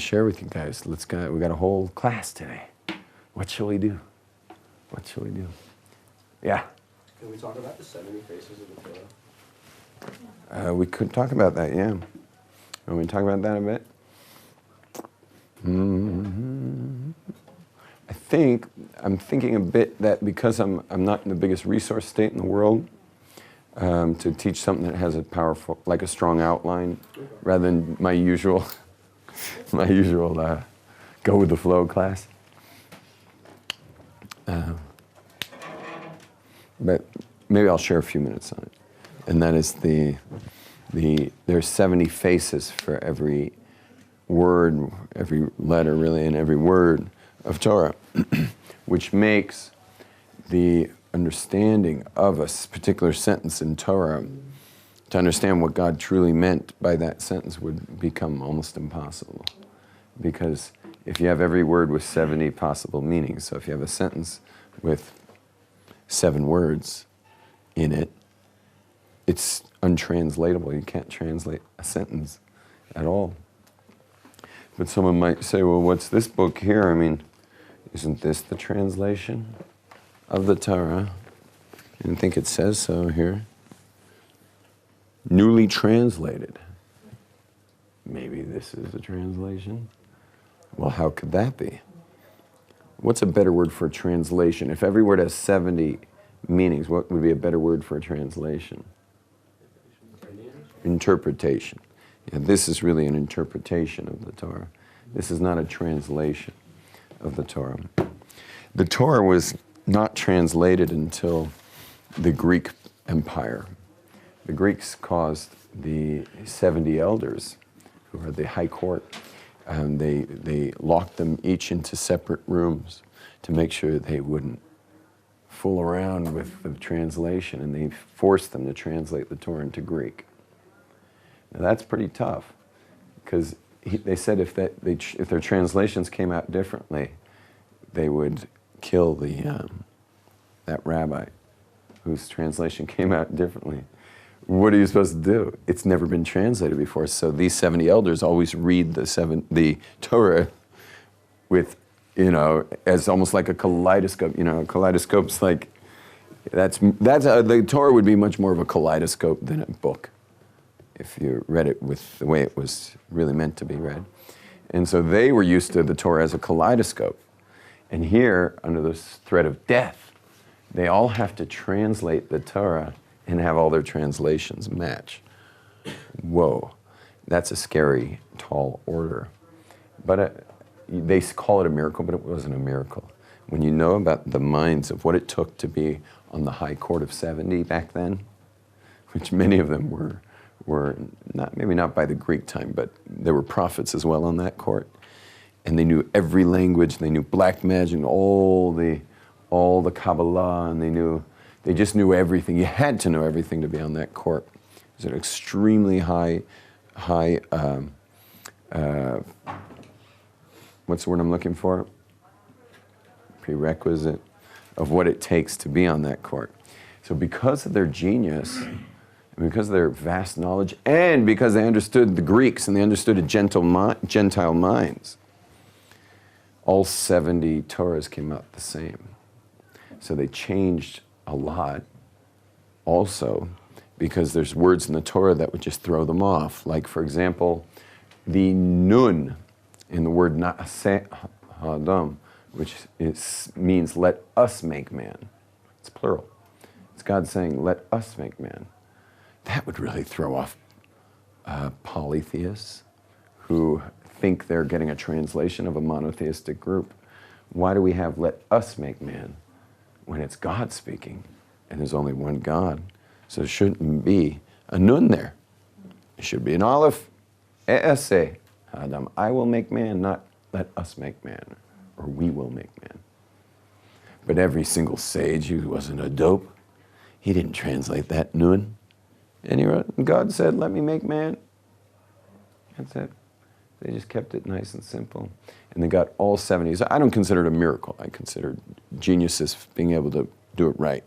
share with you guys. We got a whole class today. What shall we do? What shall we do? Yeah. Can we talk about the 70 faces of the Torah? We could talk about that, yeah. Want me to talk about that a bit? I'm thinking a bit that because I'm not in the biggest resource state in the world, to teach something that has a powerful, like a strong outline, rather than my usual go with the flow class. But maybe I'll share a few minutes on it. And that is there's 70 faces for every word, every letter really, and every word of Torah, which makes the understanding of a particular sentence in Torah, to understand what God truly meant by that sentence would become almost impossible. Because if you have every word with 70 possible meanings, so if you have a sentence with 7 words in it, it's untranslatable. You can't translate a sentence at all. But someone might say, well, what's this book here? I mean, isn't this the translation of the Torah? I don't think it says so here. Newly translated. Maybe this is a translation. Well, how could that be? What's a better word for translation? If every word has 70 meanings, what would be a better word for a translation? Interpretation. Yeah, this is really an interpretation of the Torah. This is not a translation of the Torah. The Torah was not translated until the Greek Empire. The Greeks caused the 70 elders, who are the high court, and they locked them each into separate rooms to make sure they wouldn't fool around with the translation, and they forced them to translate the Torah into Greek. Now that's pretty tough, because they said if their translations came out differently, they would kill that rabbi whose translation came out differently. What are you supposed to do? It's never been translated before, so these 70 elders always read the Torah with, as almost like a kaleidoscope. A kaleidoscope's like, the Torah would be much more of a kaleidoscope than a book, if you read it with the way it was really meant to be read. And so they were used to the Torah as a kaleidoscope. And here, under this threat of death, they all have to translate the Torah and have all their translations match. Whoa, that's a scary, tall order. But they call it a miracle, but it wasn't a miracle. When you know about the minds of what it took to be on the high court of 70 back then, which many of them were not, maybe not by the Greek time, but there were prophets as well on that court. And they knew every language, they knew black magic, all the Kabbalah, and they just knew everything. You had to know everything to be on that court. It was an extremely high, what's the word I'm looking for? Prerequisite of what it takes to be on that court. So because of their genius, and because of their vast knowledge, and because they understood the Greeks and they understood Gentile minds, all 70 Torahs came out the same. So they changed a lot also because there's words in the Torah that would just throw them off. Like, for example, the nun in the word na'aseh ha'adam, which means let us make man. It's plural. It's God saying, let us make man. That would really throw off polytheists who think they're getting a translation of a monotheistic group. Why do we have let us make man when it's God speaking and there's only one God? So there shouldn't be a nun there. It should be an aleph, e'aseh Adam. I will make man, not let us make man, or we will make man. But every single sage who wasn't a dope, he didn't translate that nun. And he wrote, God said, let me make man. That's it. They just kept it nice and simple. And they got all 70. So I don't consider it a miracle. I consider geniuses being able to do it right.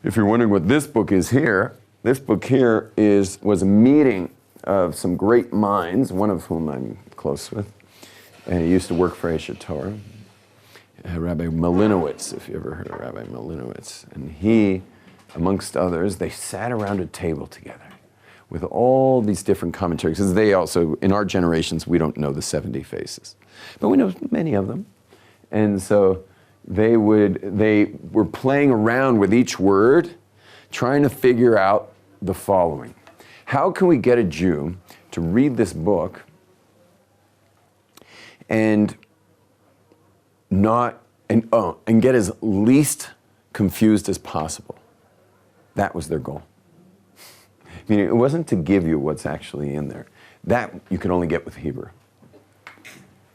If you're wondering what this book is here, this book here was a meeting of some great minds, one of whom I'm close with. And he used to work for Eshet Torah, Rabbi Malinowitz, if you ever heard of Rabbi Malinowitz. And he, amongst others, they sat around a table together with all these different commentaries. Because they also, in our generations, we don't know the 70 faces. But we know many of them. And so they were playing around with each word, trying to figure out the following. How can we get a Jew to read this book and get as least confused as possible? That was their goal. I mean, it wasn't to give you what's actually in there. That you could only get with Hebrew.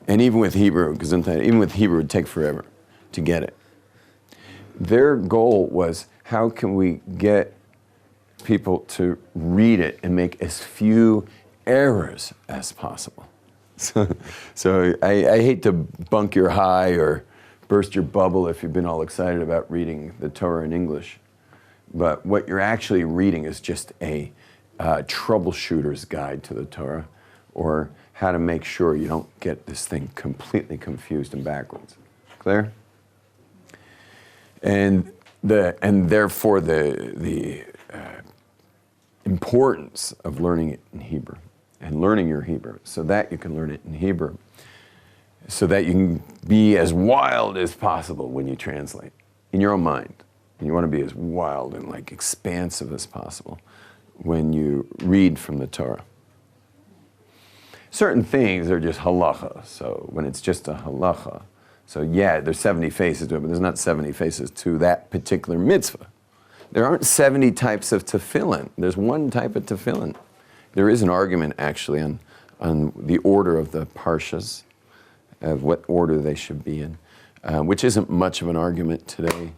And even with Hebrew, it would take forever to get it. Their goal was, how can we get people to read it and make as few errors as possible? So I hate to bunk your high or burst your bubble if you've been all excited about reading the Torah in English. But what you're actually reading is just a troubleshooter's guide to the Torah, or how to make sure you don't get this thing completely confused and backwards. Clear? And therefore the importance of learning it in Hebrew and learning your Hebrew so that you can learn it in Hebrew, so that you can be as wild as possible when you translate in your own mind. And you want to be as wild and like expansive as possible when you read from the Torah. Certain things are just halacha. So when it's just a halacha, so yeah, there's 70 faces to it, but there's not 70 faces to that particular mitzvah. There aren't 70 types of tefillin. There's one type of tefillin. There is an argument actually on the order of the parshas, of what order they should be in, which isn't much of an argument today.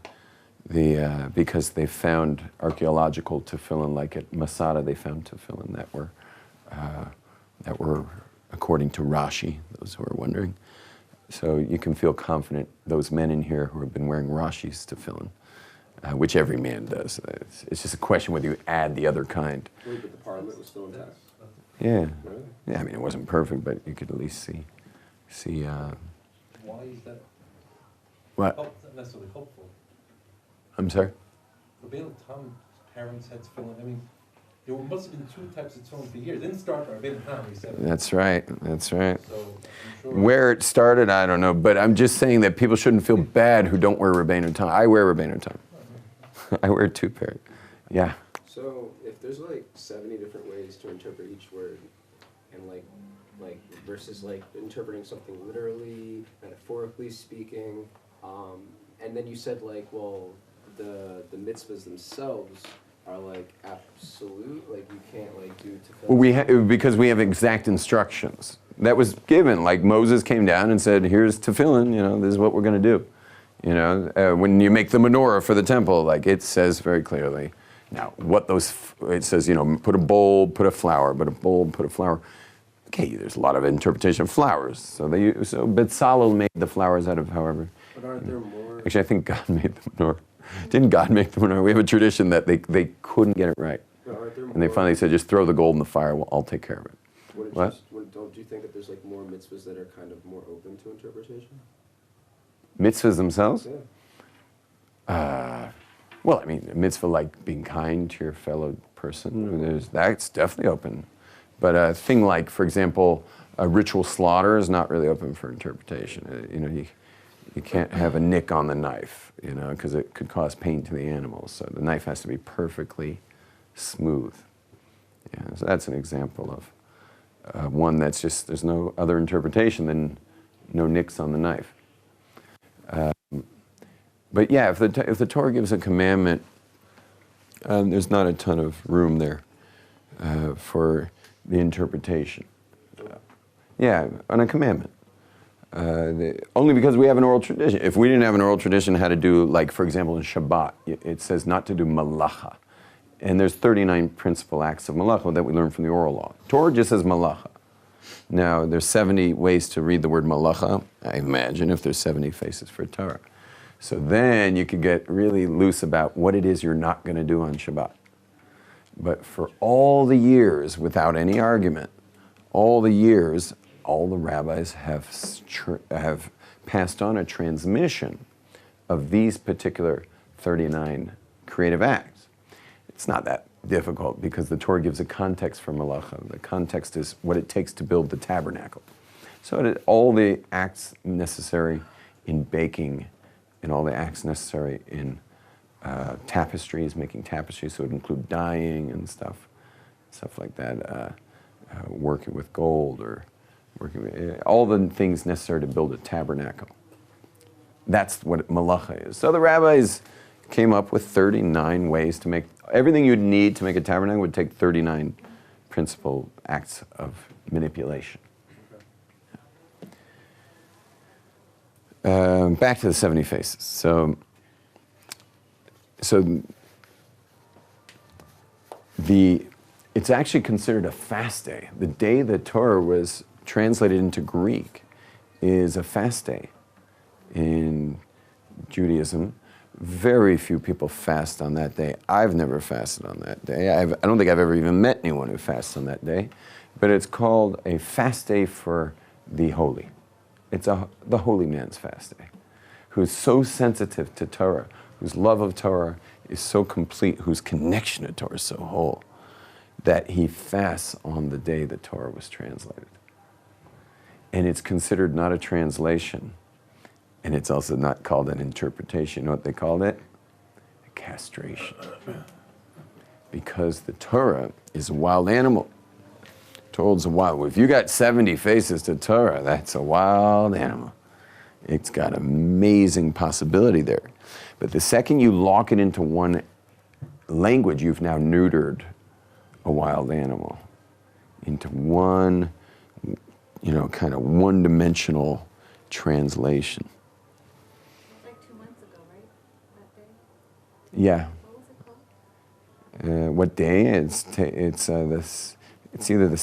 Because they found archaeological tefillin, like at Masada, they found tefillin that were according to Rashi, those who are wondering. So you can feel confident, those men in here who have been wearing Rashi's tefillin, which every man does. It's just a question whether you add the other kind. Wait, but the parliament was still intact? Yeah. Really? Yeah, I mean, it wasn't perfect, but you could at least see. Why is that? What? Not necessarily hopeful. I'm sorry? Rabbi Tom's parents had tefillin. I mean, there must have been two types of tefillin for years. It didn't start by Rabbi Tom, he said. That's right. That's right. So I'm sure. Where it started, I don't know, but I'm just saying that people shouldn't feel bad who don't wear Rabbeinu Tam. I wear Rabbeinu Tam. I wear two pairs. Yeah. So if there's like 70 different ways to interpret each word, and like versus like interpreting something literally, metaphorically speaking, and then you said like, well, the mitzvahs themselves are like absolute, like you can't like do tefillin. Well, because we have exact instructions. That was given, like Moses came down and said, here's tefillin, this is what we're going to do. When you make the menorah for the temple, like it says very clearly. Now, it says, put a bowl, put a flower, but a bowl, put a flower. Okay, there's a lot of interpretation of flowers. So Bezalel made the flowers out of however. But aren't there more? Actually, I think God made the menorah. Didn't God make the menorah? We have a tradition that they couldn't get it right. And they finally said, just throw the gold in the fire, I'll take care of it. Don't you think that there's like more mitzvahs that are kind of more open to interpretation? Mitzvahs themselves? Yeah. Well, I mean, a mitzvah like being kind to your fellow person, that's definitely open. But a thing like, for example, a ritual slaughter is not really open for interpretation. You can't have a nick on the knife, because it could cause pain to the animals. So the knife has to be perfectly smooth. Yeah, so that's an example of one that's just, there's no other interpretation than no nicks on the knife. But yeah, if the Torah gives a commandment, there's not a ton of room there for the interpretation. Yeah, on a commandment. Only because we have an oral tradition. If we didn't have an oral tradition how to do, like, for example, in Shabbat, it says not to do malacha. And there's 39 principal acts of malacha that we learn from the oral law. Torah just says malacha. Now, there's 70 ways to read the word malacha, I imagine, if there's 70 faces for Torah. So then you could get really loose about what it is you're not going to do on Shabbat. But for all the years, without any argument, all the years, all the rabbis have passed on a transmission of these particular 39 creative acts. It's not that difficult because the Torah gives a context for malacha. The context is what it takes to build the tabernacle. So all the acts necessary in baking and all the acts necessary in tapestries, making tapestries, so it would include dyeing and stuff like that, working with gold or working with, all the things necessary to build a tabernacle. That's what malacha is. So the rabbis came up with 39 ways to make, everything you'd need to make a tabernacle would take 39 principal acts of manipulation. Back to the 70 faces. So it's actually considered a fast day. The day the Torah was translated into Greek is a fast day in Judaism. Very few people fast on that day. I've never fasted on that day. I don't think I've ever even met anyone who fasts on that day. But it's called a fast day for the holy. It's the holy man's fast day, who's so sensitive to Torah, whose love of Torah is so complete, whose connection to Torah is so whole, that he fasts on the day the Torah was translated. And it's considered not a translation, and it's also not called an interpretation. You know what they called it? A castration. Because the Torah is a wild animal. Torah's a wild. If you got 70 faces to Torah, that's a wild animal. It's got amazing possibility there. But the second you lock it into one language, you've now neutered a wild animal into one, kind of one-dimensional translation. Like 2 months ago, right? That day? Yeah. What was it called? What day? It's either the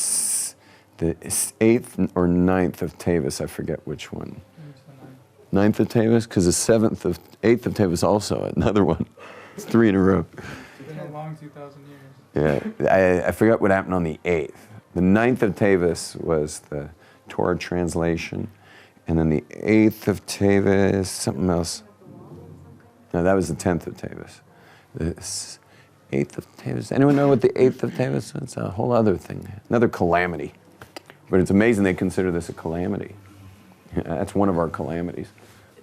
8th or 9th of Tevis. I forget which one. 9th of Tevis? Because the 8th of Tevis also another one. It's 3 in a row. It's been a long 2,000 years. Yeah, I forgot what happened on the 8th. The 9th of Tevis was the Torah translation, and then the 8th of Tevis, something else. No, that was the 10th of Tevis. The 8th of Tevis. Anyone know what the 8th of Tevis is? It's a whole other thing, another calamity. But it's amazing they consider this a calamity. That's one of our calamities,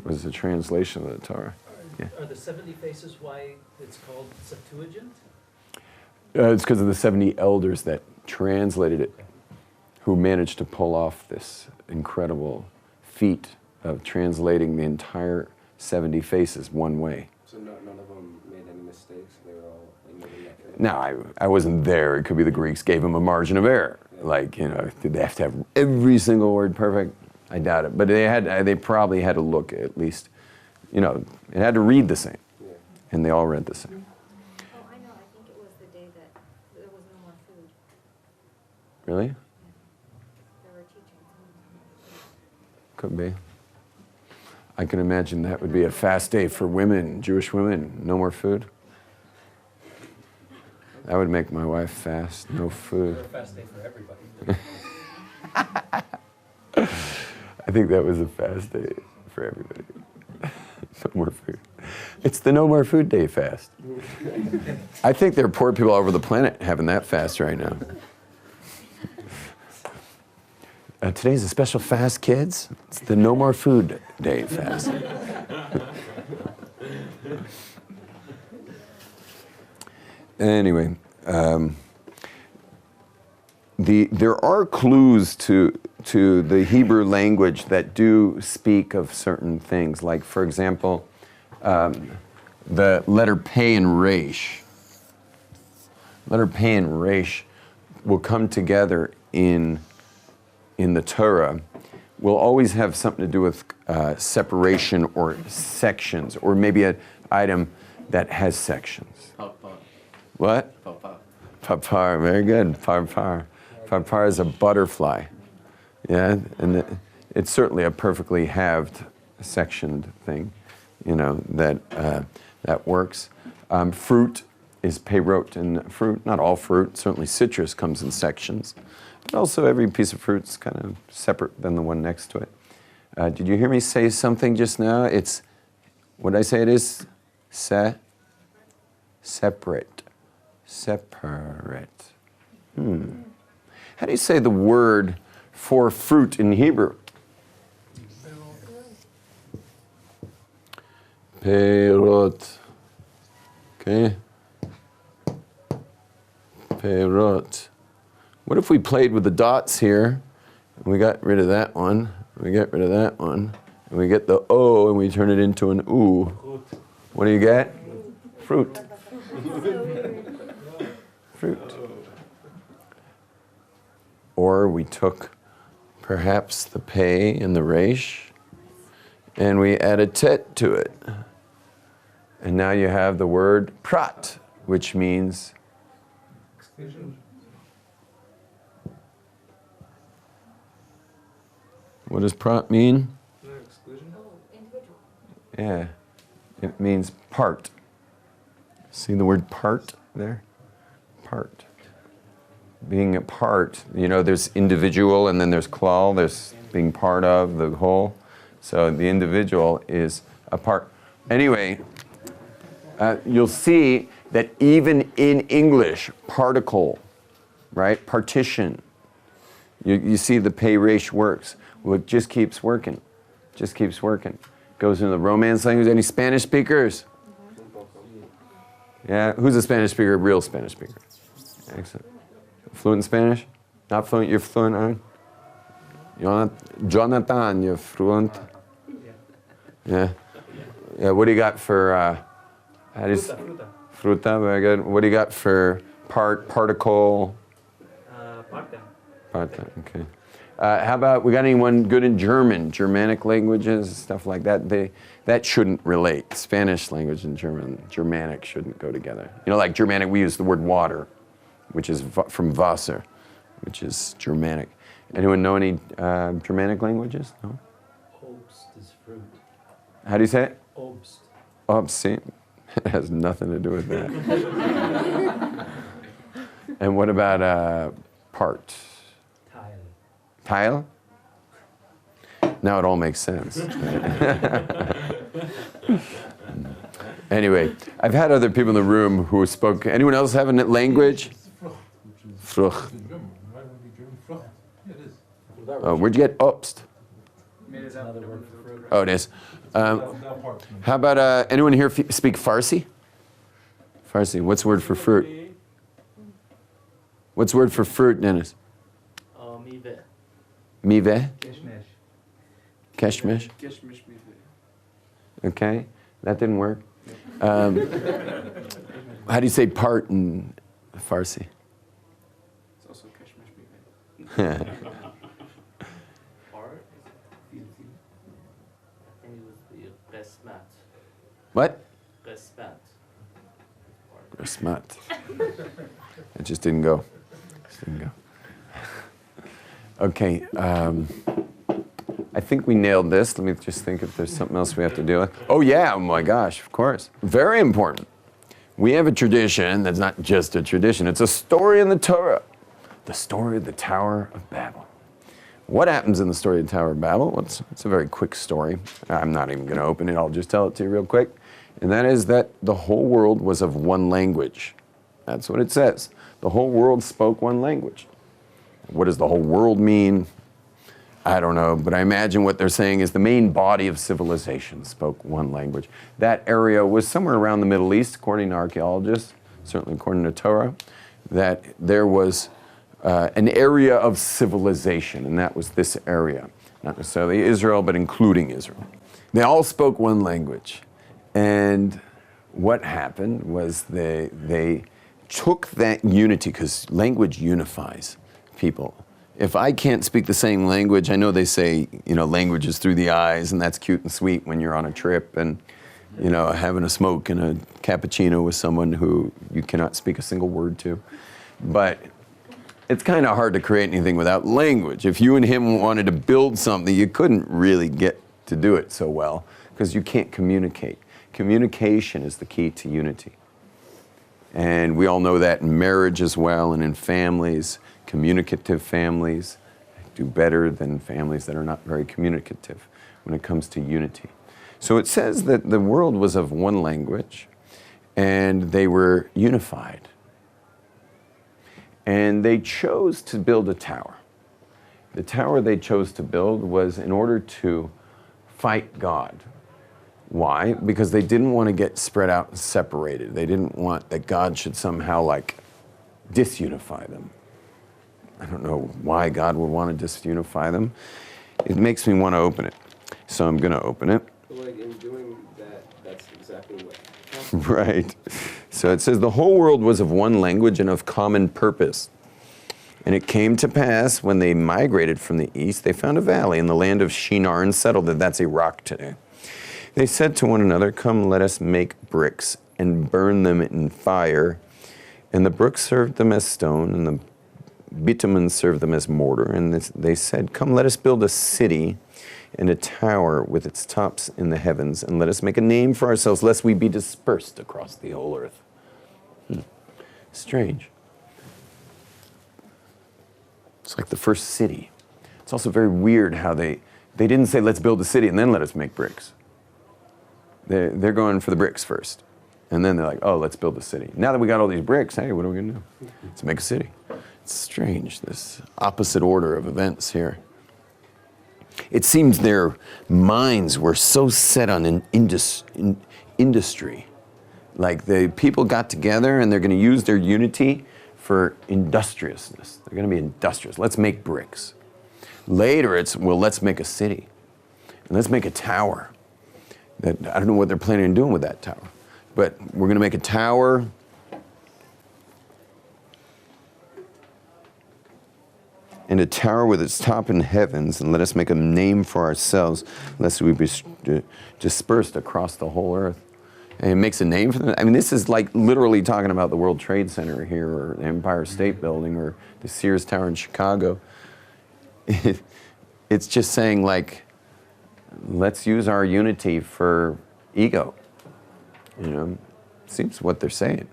was the translation of the Torah. Yeah. Are the 70 faces why it's called Septuagint? It's because of the 70 elders that translated it, who managed to pull off this incredible feat of translating the entire 70 faces one way. So none of them made any mistakes? They were all maybe accurate? Now, I wasn't there. It could be the Greeks gave them a margin of error. Like, did they have to have every single word perfect? I doubt it. But they probably had to look at least, it had to read the same. Yeah. And they all read the same. Oh, I know. I think it was the day that there was no more food. Really? Yeah. They were teaching. Could be. I can imagine that would be a fast day for women, Jewish women. No more food. That would make my wife fast. No food. Or a fast day for everybody. I think that was a fast day for everybody. No more food. It's the no more food day fast. I think there are poor people all over the planet having that fast right now. Today's a special fast, kids. It's the no more food day fast. Anyway, there are clues to the Hebrew language that do speak of certain things. Like, for example, the letter Pei and Resh. Letter Pei and Resh will come together in the Torah. Will always have something to do with separation or sections, or maybe an item that has sections. What? Papar, very good. Papar. Papar is a butterfly. Yeah, and it's certainly a perfectly halved, sectioned thing, that works. Fruit is peirot, and fruit, not all fruit, certainly citrus comes in sections. But also every piece of fruit is kind of separate than the one next to it. Did you hear me say something just now? It's, what did I say it is? Separate. Separate. How do you say the word for fruit in Hebrew? Peirot. Okay. Peirot. What if we played with the dots here, and we got rid of that one, we get rid of that one, and we get the O, and we turn it into an oo? What do you get? Fruit. Fruit. Or we took perhaps the pei and the resh, and we add a tet to it. And now you have the word prat, which means Exclusion. what does prat mean? Exclusion. Oh, individual. Yeah, it means part. See the word part there? Part. Being a part, you know, there's individual and then there's klal, there's being part of the whole. So the individual is a part. Anyway, you'll see that even in English, particle, right? Partition. You see the pei resh works. Well, it just keeps working. Just keeps working. Goes into the Romance language. Any Spanish speakers? Yeah, who's a Spanish speaker? Real Spanish speaker. Excellent. Fluent in Spanish? Not fluent, you're fluent, Aaron? Jonathan, you're fluent? Yeah. Yeah, what do you got for, how do you Fruta. fruta, very good. What do you got for particle? Parte. Parte, okay. How about, we got anyone good in German, Germanic languages, stuff like that? That shouldn't relate. Spanish language and Germanic shouldn't go together. You know, like Germanic, we use the word water, which is from Wasser, which is Germanic. Anyone know any Germanic languages? No? Obst is fruit. How do you say it? Obst. Oh, see, it has nothing to do with that. And what about part? Tile. Tile? Now it all makes sense. Anyway, I've had other people in the room who spoke. Anyone else have a language? Frucht. Why would it be German? Frucht. Yeah, it is. Oh, where'd you get obst? Made it up. Another word for fruit. Oh, it is. Now part. How about anyone here speak Farsi? Farsi. What's the word for fruit? What's the word for fruit, Dennis? Mive. Mive? Kishmish. Keshmish? Kishmish mive. Okay, that didn't work. How do you say part in Farsi? It's also kishmish mive. Part? I think it was the resmat. What? Resmat. Smart. It just didn't go. Okay, I think we nailed this. Let me just think if there's something else we have to deal with. Oh yeah, oh my gosh, of course. Very important. We have a tradition that's not just a tradition, it's a story in the Torah. The story of the Tower of Babel. What happens in the story of the Tower of Babel? Well, it's a very quick story. I'm not even going to open it. I'll just tell it to you real quick. And that is that the whole world was of one language. That's what it says. The whole world spoke one language. What does the whole world mean? I don't know, but I imagine what they're saying is the main body of civilization spoke one language. That area was somewhere around the Middle East, according to archaeologists, certainly according to Torah, that there was an area of civilization, and that was this area. Not necessarily Israel, but including Israel. They all spoke one language. And what happened was they took that unity, because language unifies people. If I can't speak the same language, I know they say, you know, language is through the eyes, and that's cute and sweet when you're on a trip and, you know, having a smoke and a cappuccino with someone who you cannot speak a single word to. But it's kind of hard to create anything without language. If you and him wanted to build something, you couldn't really get to do it so well, because you can't communicate. Communication is the key to unity. And we all know that in marriage as well, and in families. Communicative families do better than families that are not very communicative when it comes to unity. So it says that the world was of one language, and they were unified. And they chose to build a tower. The tower they chose to build was in order to fight God. Why? Because they didn't want to get spread out and separated. They didn't want that God should somehow like disunify them. I don't know why God would want to disunify them. It makes me want to open it. So I'm going to open it. But like in doing that, that's exactly what happened. Right. So it says, the whole world was of one language and of common purpose. And it came to pass, when they migrated from the east, they found a valley in the land of Shinar and settled it. That's Iraq today. They said to one another, come, let us make bricks and burn them in fire. And the bricks served them as stone, and the bitumen served them as mortar. And they said, come, let us build a city and a tower with its tops in the heavens, and let us make a name for ourselves, lest we be dispersed across the whole earth. Strange. It's like the first city. It's also very weird how they didn't say, let's build a city and then let us make bricks. They're going for the bricks first. And then they're like, oh, let's build a city. Now that we got all these bricks, hey, what are we going to do? Let's make a city. It's strange, this opposite order of events here. It seems their minds were so set on an industry. Like the people got together and they're going to use their unity for industriousness. They're going to be industrious. Let's make bricks. Later it's, well, let's make a city. And let's make a tower. I don't know what they're planning on doing with that tower. But we're going to make a tower. And a tower with its top in heavens, and let us make a name for ourselves, lest we be dispersed across the whole earth. And it makes a name for them. I mean, this is like literally talking about the World Trade Center here, or the Empire State Building, or the Sears Tower in Chicago. It's just saying, like, let's use our unity for ego. You know, seems what they're saying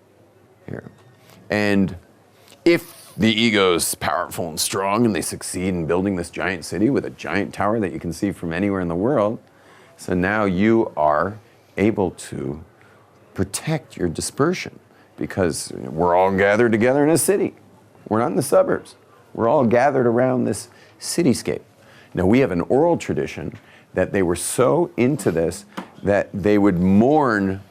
here. And if the ego is powerful and strong and they succeed in building this giant city with a giant tower that you can see from anywhere in the world, so now you are able to protect your dispersion because we're all gathered together in a city. We're not in the suburbs. We're all gathered around this cityscape. Now, we have an oral tradition that they were so into this that they would mourn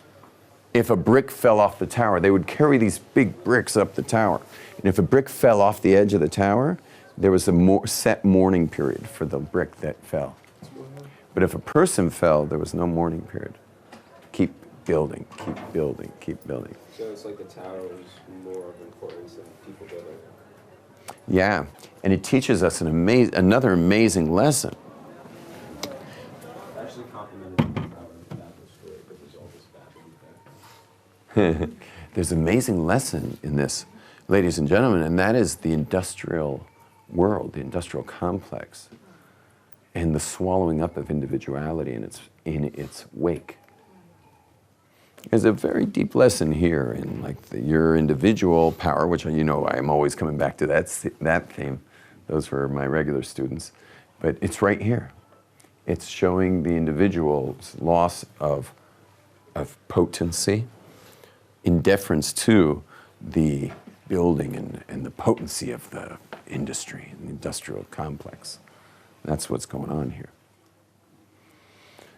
if a brick fell off the tower. They would carry these big bricks up the tower. And if a brick fell off the edge of the tower, there was a set mourning period for the brick that fell. But if a person fell, there was no mourning period. Keep building, keep building, keep building. So it's like the tower is more of importance than people building. Yeah, and it teaches us another amazing lesson. I actually complimented the tower in the Baptist story, but there's all this Baptist thing. There's an amazing lesson in this, ladies and gentlemen, and that is the industrial world, the industrial complex, and the swallowing up of individuality in its wake. There's a very deep lesson here in like your individual power, which you know I'm always coming back to that theme. Those were my regular students, but it's right here. It's showing the individual's loss of potency in deference to the building and the potency of the industry and the industrial complex. That's what's going on here.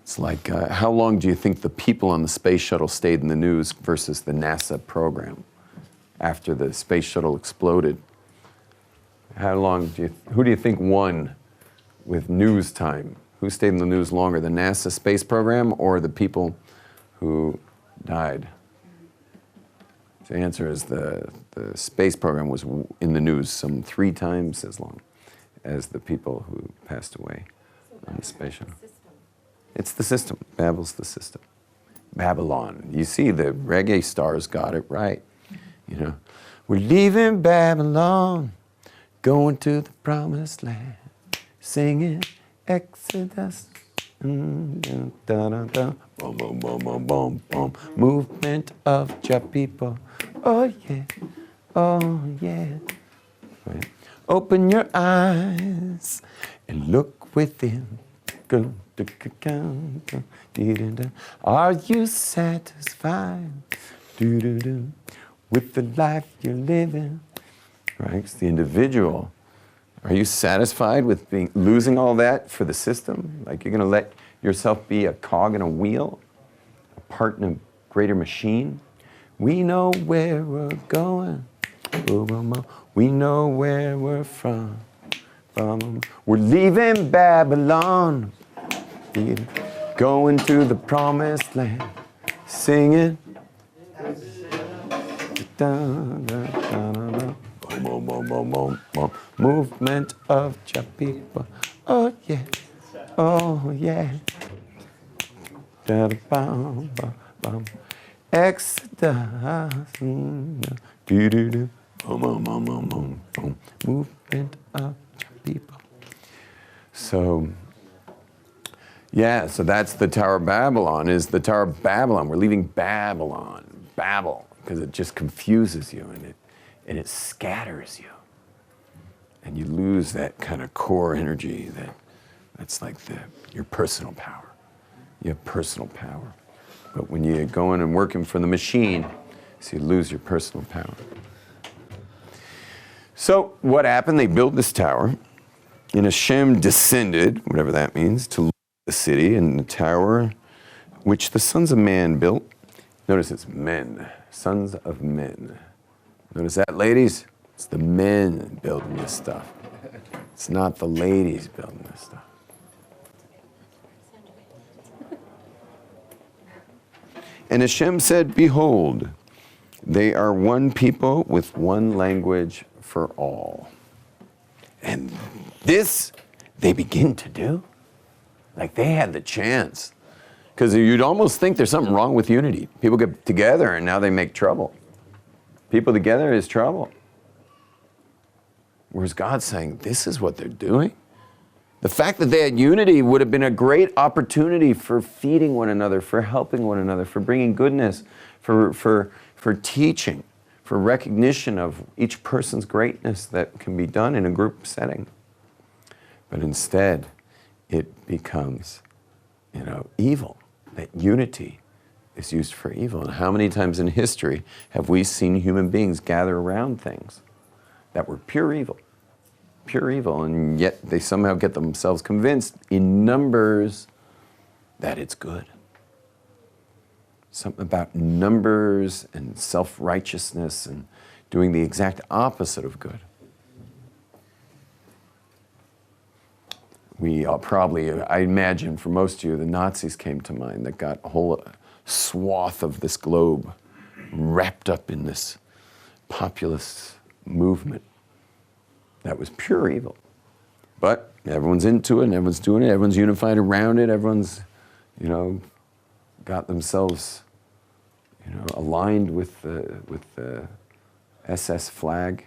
It's like, how long do you think the people on the space shuttle stayed in the news versus the NASA program after the space shuttle exploded? How long who do you think won with news time? Who stayed in the news longer, the NASA space program or the people who died? The answer is the space program was in the news some 3 times as long as the people who passed away on the space shuttle. It's the system. Babel's the system. Babylon. You see, the reggae stars got it right. You know, we're leaving Babylon, going to the promised land, singing Exodus. Da, da, da. Boom, boom, boom, boom, boom, boom. Movement of your people. Oh yeah, oh yeah. Right. Open your eyes and look within. Are you satisfied with the life you're living? Right? It's the individual. Are you satisfied with losing all that for the system? Like you're going to let yourself be a cog in a wheel, a part in a greater machine? We know where we're going. We know where we're from. We're leaving Babylon, going to the promised land, singing. Movement of your people. Oh yeah, oh yeah. Exodus. Movement of your people. So, yeah, so that's the Tower of Babylon, is the Tower of Babylon. We're leaving Babylon, Babel, because it just confuses you and it scatters you. And you lose that kind of core energy that's like your personal power. You have personal power. But when you go in and working for the machine, so you lose your personal power. So what happened? They built this tower, and Hashem descended, whatever that means, to the city and the tower, which the sons of man built. Notice it's men, sons of men. Notice that, ladies? It's the men building this stuff. It's not the ladies building this stuff. And Hashem said, behold, they are one people with one language for all. And this they begin to do. Like they had the chance. Because you'd almost think there's something wrong with unity. People get together and now they make trouble. People together is trouble. Whereas God's saying, this is what they're doing. The fact that they had unity would have been a great opportunity for feeding one another, for helping one another, for bringing goodness, for teaching, for recognition of each person's greatness that can be done in a group setting. But instead, it becomes, evil. That unity is used for evil. And how many times in history have we seen human beings gather around things that were pure evil, and yet they somehow get themselves convinced in numbers that it's good. Something about numbers and self-righteousness and doing the exact opposite of good. We all probably, I imagine for most of you, the Nazis came to mind that got a whole swath of this globe wrapped up in this populist movement that was pure evil. But everyone's into it and everyone's doing it, everyone's unified around it, everyone's, got themselves, aligned with the SS flag.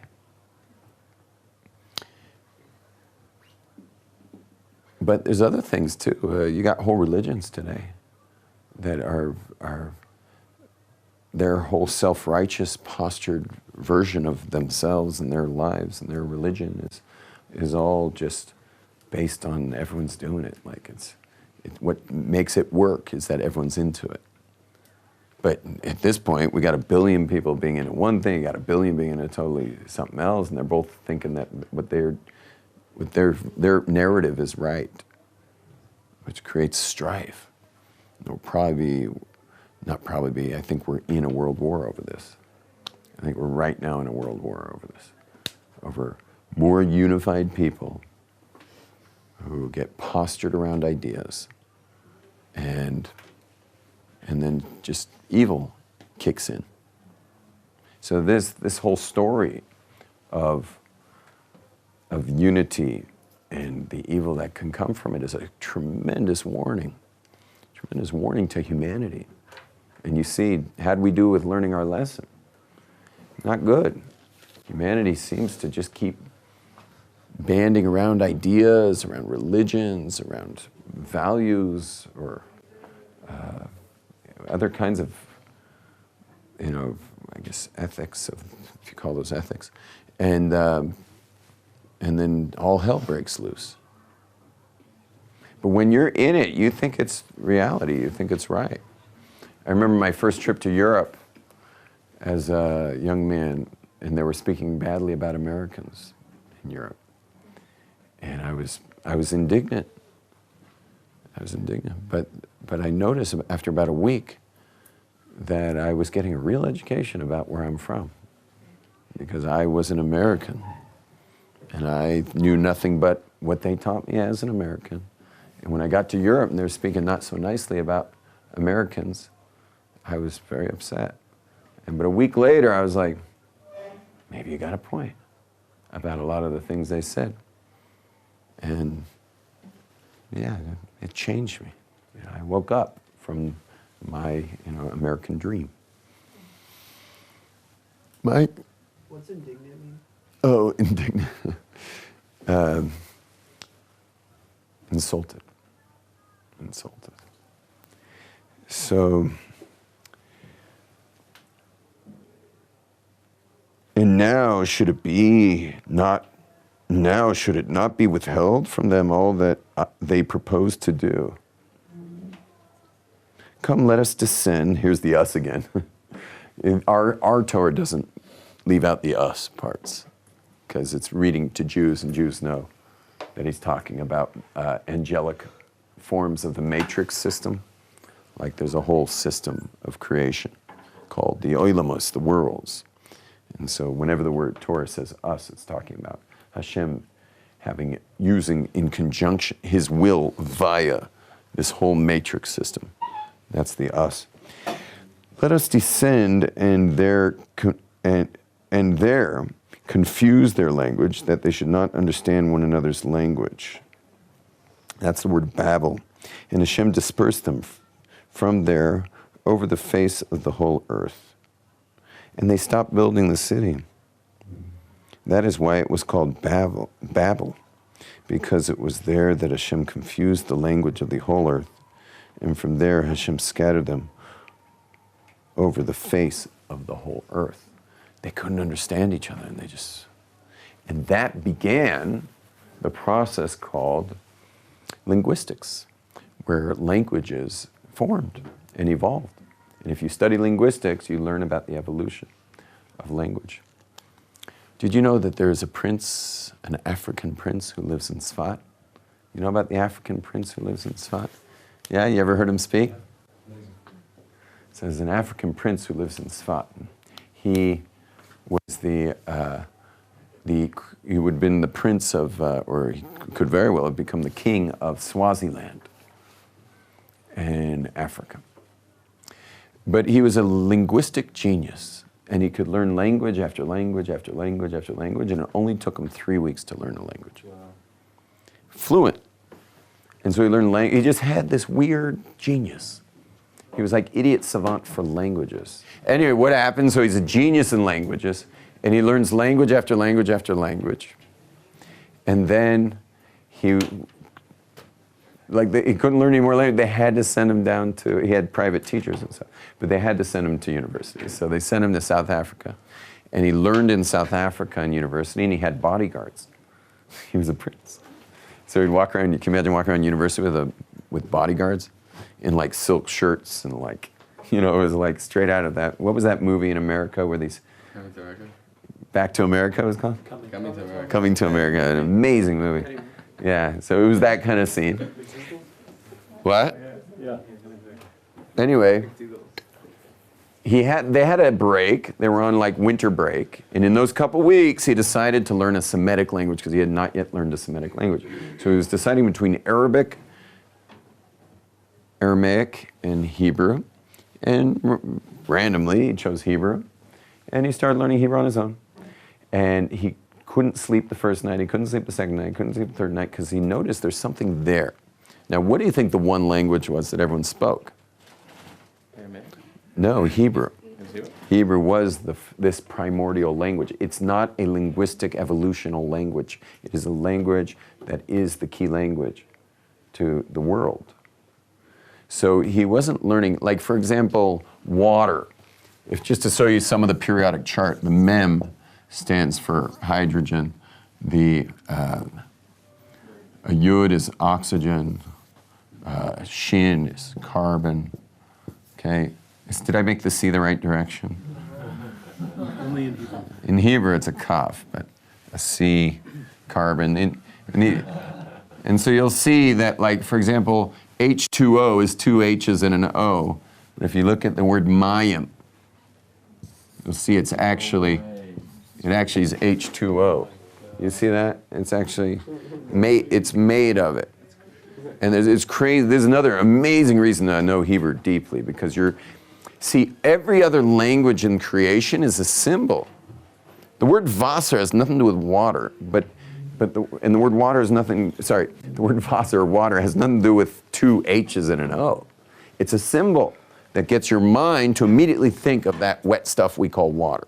But there's other things too. You got whole religions today that are their whole self-righteous postured version of themselves and their lives and their religion is all just based on everyone's doing it. Like what makes it work is that everyone's into it. But at this point, we got 1 billion people being into one thing, you got 1 billion being into totally something else, and they're both thinking that what their narrative is right, which creates strife. There'll I think we're in a world war over this. I think we're right now in a world war over this, over more unified people who get postured around ideas, and then just evil kicks in. So this whole story of unity and the evil that can come from it is a tremendous warning to humanity. And you see, how'd we do with learning our lesson? Not good. Humanity seems to just keep banding around ideas, around religions, around values, or other kinds of, guess, ethics, if you call those ethics. And then all hell breaks loose. But when you're in it, you think it's reality, you think it's right. I remember my first trip to Europe as a young man, and they were speaking badly about Americans in Europe. And I was indignant. But I noticed after about a week that I was getting a real education about where I'm from, because I was an American, and I knew nothing but what they taught me as an American. And when I got to Europe and they were speaking not so nicely about Americans, I was very upset. But a week later, I was like, maybe you got a point about a lot of the things they said. And yeah, it changed me. I woke up from my American dream. Mike? What's indignant mean? Oh, indignant. Insulted. So, and now should it not be withheld from them all that they propose to do? Come, let us descend. Here's the us again. Our Torah doesn't leave out the us parts, because it's reading to Jews, and Jews know that he's talking about angelic forms of the matrix system. Like there's a whole system of creation called the oilamos, the worlds. And so whenever the word Torah says us, it's talking about Hashem using in conjunction his will via this whole matrix system. That's the us. Let us descend and there confuse their language, that they should not understand one another's language. That's the word Babel. And Hashem dispersed them from there over the face of the whole earth. And they stopped building the city. That is why it was called Babel, because it was there that Hashem confused the language of the whole earth. And from there Hashem scattered them over the face of the whole earth. They couldn't understand each other, and that began the process called linguistics, where languages formed and evolved. And if you study linguistics, you learn about the evolution of language. Did you know that there is a prince, an African prince who lives in Sfat? You know about the African prince who lives in Sfat? Yeah, you ever heard him speak? So there's an African prince who lives in Sfat. He was he would have been the prince of, or he could very well have become the king of Swaziland in Africa. But he was a linguistic genius, and he could learn language after language after language after language, and it only took him 3 weeks to learn a language. Wow. Fluent. And so he learned language. He just had this weird genius. He was like idiot savant for languages. Anyway, what happened? So he's a genius in languages, and he learns language after language after language. And then he couldn't learn any more language. They had to send him down to, he had private teachers and stuff, but they had to send him to university. So they sent him to South Africa, and he learned in South Africa in university, and he had bodyguards. He was a prince. So he'd walk around, you can imagine walking around university with bodyguards in like silk shirts and like, it was like straight out of that. What was that movie in America where these... Coming to America? Back to America it was called? Coming to America. Coming to America, an amazing movie. Yeah, so it was that kind of scene. What? Yeah. Anyway, they had a break. They were on like winter break. And in those couple weeks, he decided to learn a Semitic language because he had not yet learned a Semitic language. So he was deciding between Aramaic, and Hebrew. And randomly, he chose Hebrew. And he started learning Hebrew on his own. And he couldn't sleep the first night. He couldn't sleep the second night. He couldn't sleep the third night because he noticed there's something there. Now, what do you think the one language was that everyone spoke? Aramaic? No, Hebrew. Hebrew? Hebrew was this primordial language. It's not a linguistic evolutional language. It is a language that is the key language to the world. So he wasn't learning, like for example, water if just to show you some of the periodic chart, the mem stands for hydrogen, the a yud is oxygen, shin is carbon. Okay, did I make the C the right direction? Only in Hebrew. In Hebrew, it's a kaf, but a C, carbon. And so you'll see that, like, for example, H2O is two H's and an O. But if you look at the word mayim, you'll see it actually is H2O. You see that? It's actually it's made of it. And it's crazy. There's another amazing reason to know Hebrew deeply, because every other language in creation is a symbol. The word Wasser has nothing to do with water, the word water has nothing, the word Wasser or water has nothing to do with two H's and an O. It's a symbol that gets your mind to immediately think of that wet stuff we call water.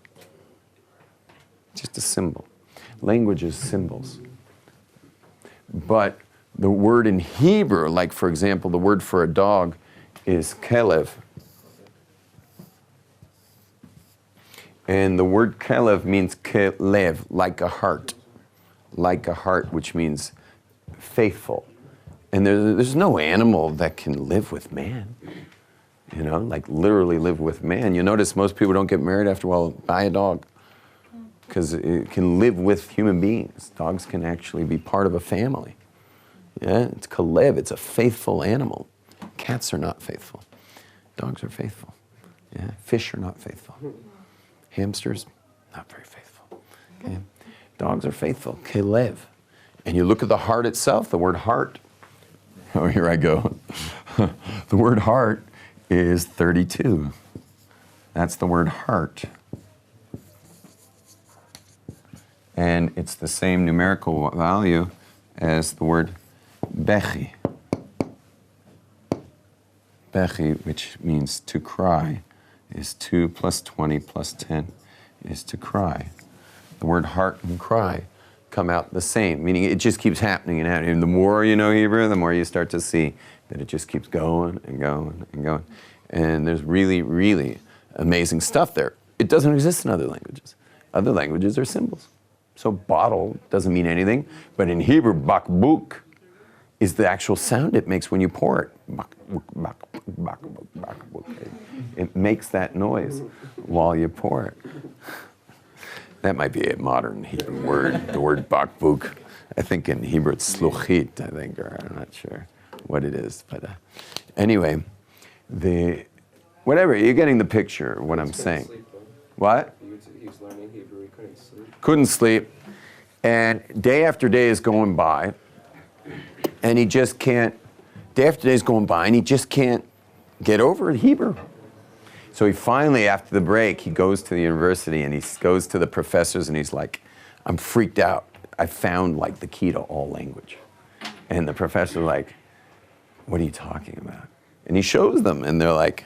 Just a symbol. Language is symbols. But the word in Hebrew, like for example, the word for a dog is kelev. And the word kelev means kelev, like a heart, which means faithful. And there's no animal that can live with man, like literally live with man. You notice most people don't get married after, buy a dog, because it can live with human beings. Dogs can actually be part of a family. Yeah, it's kelev, it's a faithful animal. Cats are not faithful. Dogs are faithful. Yeah, fish are not faithful. Hamsters, not very faithful. Okay? Dogs are faithful, kelev. And you look at the heart itself, the word heart. Oh, here I go. The word heart is 32. That's the word heart. And it's the same numerical value as the word bechi. Bechi, which means to cry, is 2 plus 20 plus 10 is to cry. The word heart and cry come out the same, meaning it just keeps happening and happening. And the more you know Hebrew, the more you start to see that it just keeps going and going and going. And there's really, really amazing stuff there. It doesn't exist in other languages. Other languages are symbols. So bottle doesn't mean anything, but in Hebrew, bakbuk is the actual sound it makes when you pour it. Bakbuk, bakbuk, bakbuk, bakbuk. It makes that noise while you pour it. That might be a modern Hebrew word, the word bakbuk. I think in Hebrew it's sluchit, or I'm not sure what it is. But anyway, whatever, you're getting the picture of what I'm saying. What? He was learning Hebrew, he couldn't sleep. Couldn't sleep. And day after day is going by, and he just can't, day after day is going by, and he just can't get over Hebrew. So he finally, after the break, he goes to the university and he goes to the professors and he's like, I'm freaked out. I found like the key to all language. And the professor's like, what are you talking about? And he shows them and they're like,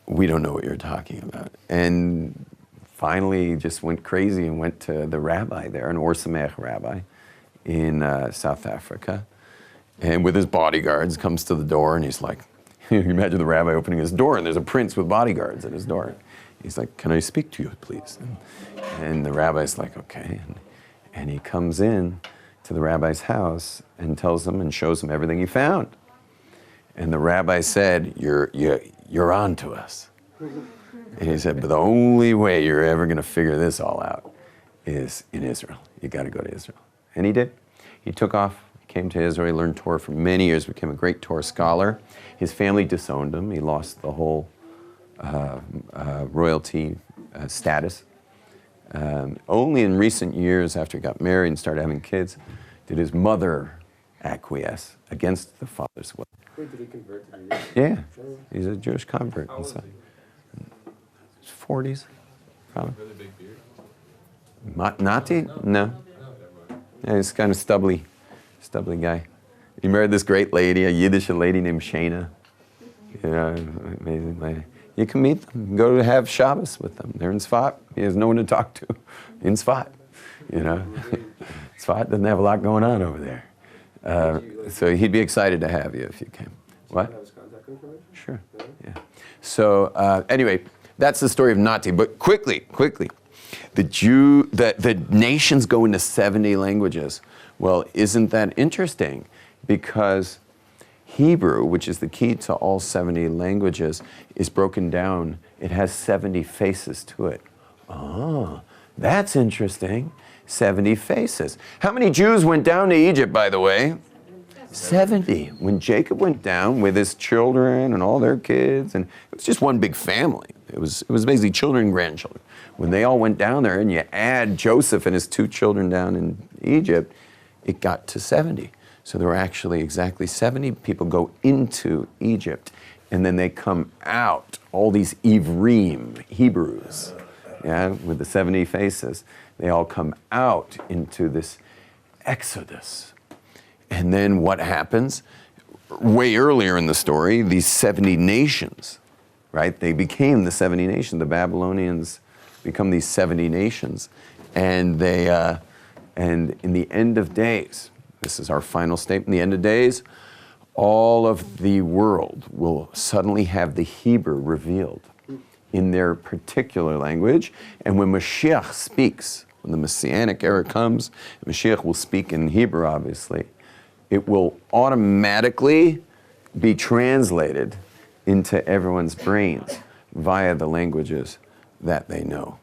we don't know what you're talking about. And finally he just went crazy and went to the rabbi there, an Or Sameach rabbi in South Africa. And with his bodyguards, comes to the door and he's like, you can imagine the rabbi opening his door and there's a prince with bodyguards at his door. He's like, can I speak to you, please? And the rabbi's like, okay. And he comes in to the rabbi's house and tells him and shows him everything he found. And the rabbi said, you're on to us. And he said, but the only way you're ever going to figure this all out is in Israel. You got to go to Israel. And he did. He took off, came to Israel, he learned Torah for many years, became a great Torah scholar. His family disowned him. He lost the whole royalty status. Only in recent years, after he got married and started having kids, did his mother acquiesce against the father's will. Wait, did he convert to the Yeah, he's a Jewish convert. How old is he? His 40s, probably. Really big beard? Nati? No. No, never mind. Yeah, he's kind of stubbly guy. He married this great lady, a Yiddish lady named Shana. You know, amazing lady. You can meet them, go to have Shabbos with them. They're in Tzfat. He has no one to talk to in Tzfat. You know, Tzfat doesn't have a lot going on over there. So he'd be excited to have you if you came. What? Have his contact information? Sure. Yeah. So anyway, That's the story of Nati. But quickly, the nations go into 70 languages. Well, isn't that interesting? Because Hebrew, which is the key to all 70 languages, is broken down. It has 70 faces to it. Ah, that's interesting. 70 faces. How many Jews went down to Egypt, by the way? 70. When Jacob went down with his children and all their kids, and it was just one big family. It was basically children and grandchildren. When they all went down there, and you add Joseph and his 2 children down in Egypt, it got to 70. So there were actually exactly 70 people go into Egypt, and then they come out, all these Ivrim, Hebrews, yeah, with the 70 faces. They all come out into this exodus. And then what happens? Way earlier in the story, these 70 nations, right? They became the 70 nations. The Babylonians become these 70 nations. And and in the end of days, this is our final statement, in the end of days, all of the world will suddenly have the Hebrew revealed in their particular language. And when Mashiach speaks, when the Messianic era comes, Mashiach will speak in Hebrew, obviously. It will automatically be translated into everyone's brains via the languages that they know.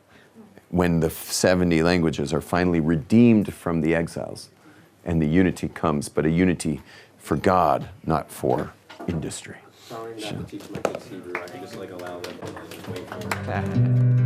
When the 70 languages are finally redeemed from the exiles and the unity comes, but a unity for God, not for industry. Sorry not to teach my kids Hebrew. I can just like allow them to like wait for it.